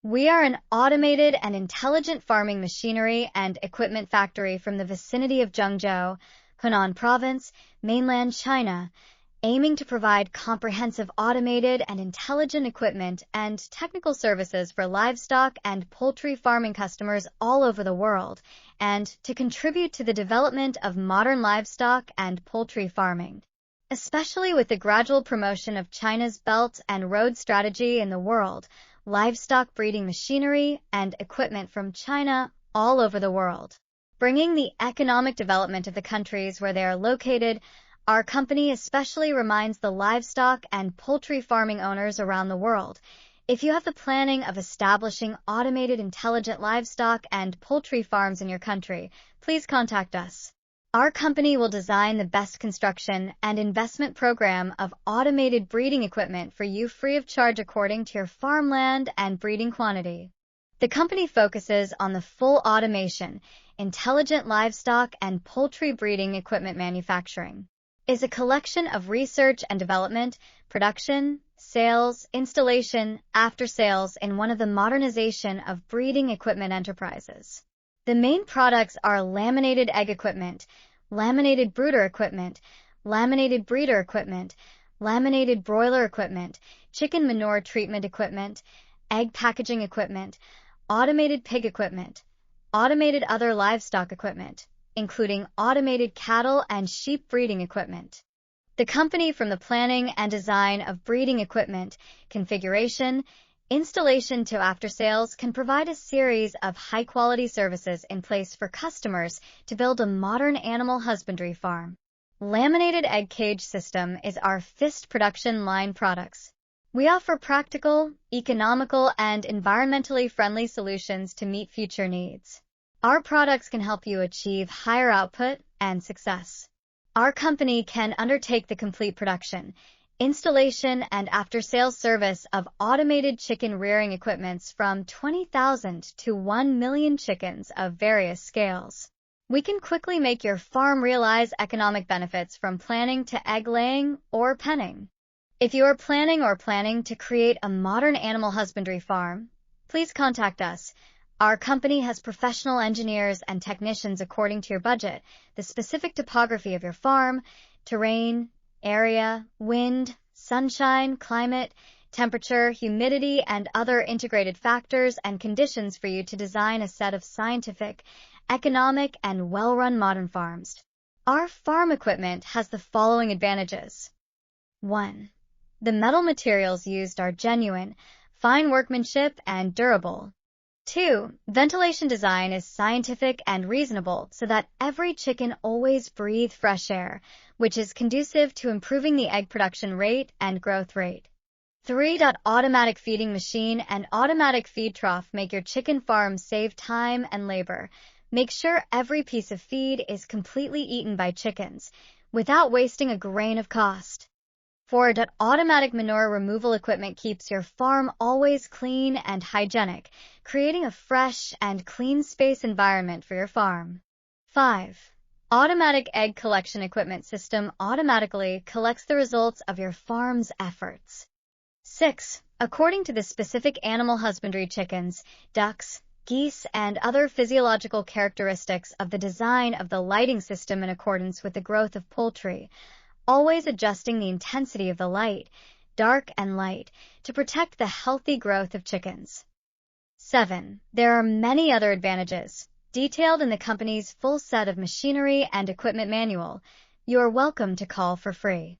We are an automated and intelligent farming machinery and equipment factory from the vicinity of Zhengzhou, Hunan Province, mainland China, aiming to provide comprehensive automated and intelligent equipment and technical services for livestock and poultry farming customers all over the world, and to contribute to the development of modern livestock and poultry farming. Especially with the gradual promotion of China's Belt and Road strategy in the world, livestock breeding machinery and equipment from China all over the world. Bringing the economic development of the countries where they are located, our company especially reminds the livestock and poultry farming owners around the world. If you have the planning of establishing automated intelligent livestock and poultry farms in your country, please contact us. Our company will design the best construction and investment program of automated breeding equipment for you free of charge according to your farmland and breeding quantity. The company focuses on the full automation, intelligent livestock and poultry breeding equipment manufacturing. Is a collection of research and development, production, sales, installation, after sales in one of the modernization of breeding equipment enterprises. The main products are laminated egg equipment, laminated brooder equipment, laminated breeder equipment, laminated broiler equipment, chicken manure treatment equipment, egg packaging equipment, automated pig equipment, automated other livestock equipment, including automated cattle and sheep breeding equipment. The company from the planning and design of breeding equipment, configuration, installation to after sales can provide a series of high-quality services in place for customers to build a modern animal husbandry farm. Laminated egg cage system is our fist production line products. We offer practical, economical, and environmentally friendly solutions to meet future needs. Our products can help you achieve higher output and success. Our company can undertake the complete production, installation, and after-sales service of automated chicken rearing equipments from 20,000 to 1 million chickens of various scales. We can quickly make your farm realize economic benefits from planning to egg laying or penning. If you are planning to create a modern animal husbandry farm, please contact us. Our company has professional engineers and technicians according to your budget, the specific topography of your farm, terrain, area, wind, sunshine, climate, temperature, humidity, and other integrated factors and conditions for you to design a set of scientific, economic, and well-run modern farms. Our farm equipment has the following advantages. 1. The metal materials used are genuine, fine workmanship, and durable. 2. Ventilation design is scientific and reasonable so that every chicken always breathes fresh air, which is conducive to improving the egg production rate and growth rate. 3. Automatic feeding machine and automatic feed trough make your chicken farm save time and labor. Make sure every piece of feed is completely eaten by chickens, without wasting a grain of cost. 4. Automatic manure removal equipment keeps your farm always clean and hygienic, creating a fresh and clean space environment for your farm. 5. Automatic egg collection equipment system automatically collects the results of your farm's efforts. 6. According to the specific animal husbandry chickens, ducks, geese, and other physiological characteristics of the design of the lighting system in accordance with the growth of poultry, always adjusting the intensity of the light, dark and light, to protect the healthy growth of chickens. 7. There are many other advantages, detailed in the company's full set of machinery and equipment manual. You are welcome to call for free.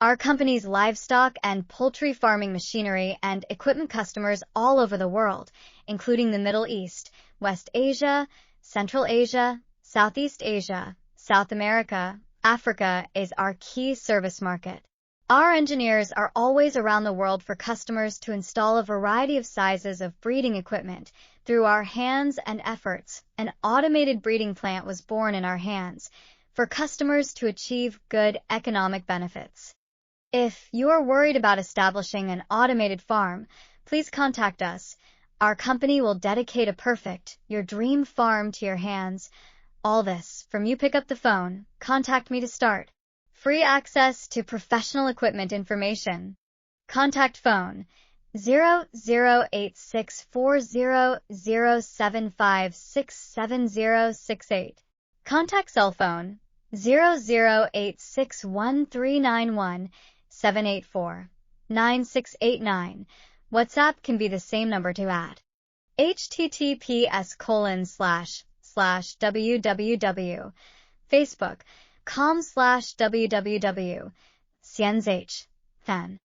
Our company's livestock and poultry farming machinery and equipment customers all over the world, including the Middle East, West Asia, Central Asia, Southeast Asia, South America, Africa is our key service market. Our engineers are always around the world for customers to install a variety of sizes of breeding equipment. Through our hands and efforts, an automated breeding plant was born in our hands for customers to achieve good economic benefits. If you are worried about establishing an automated farm, please contact us. Our company will dedicate your dream farm to your hands. All this from you pick up the phone, contact me to start. Free access to professional equipment information. Contact phone 00864007567068. Contact cell phone 008613917849. WhatsApp can be the same number to add. https://www. Facebook com/www. Cienzh. Fan.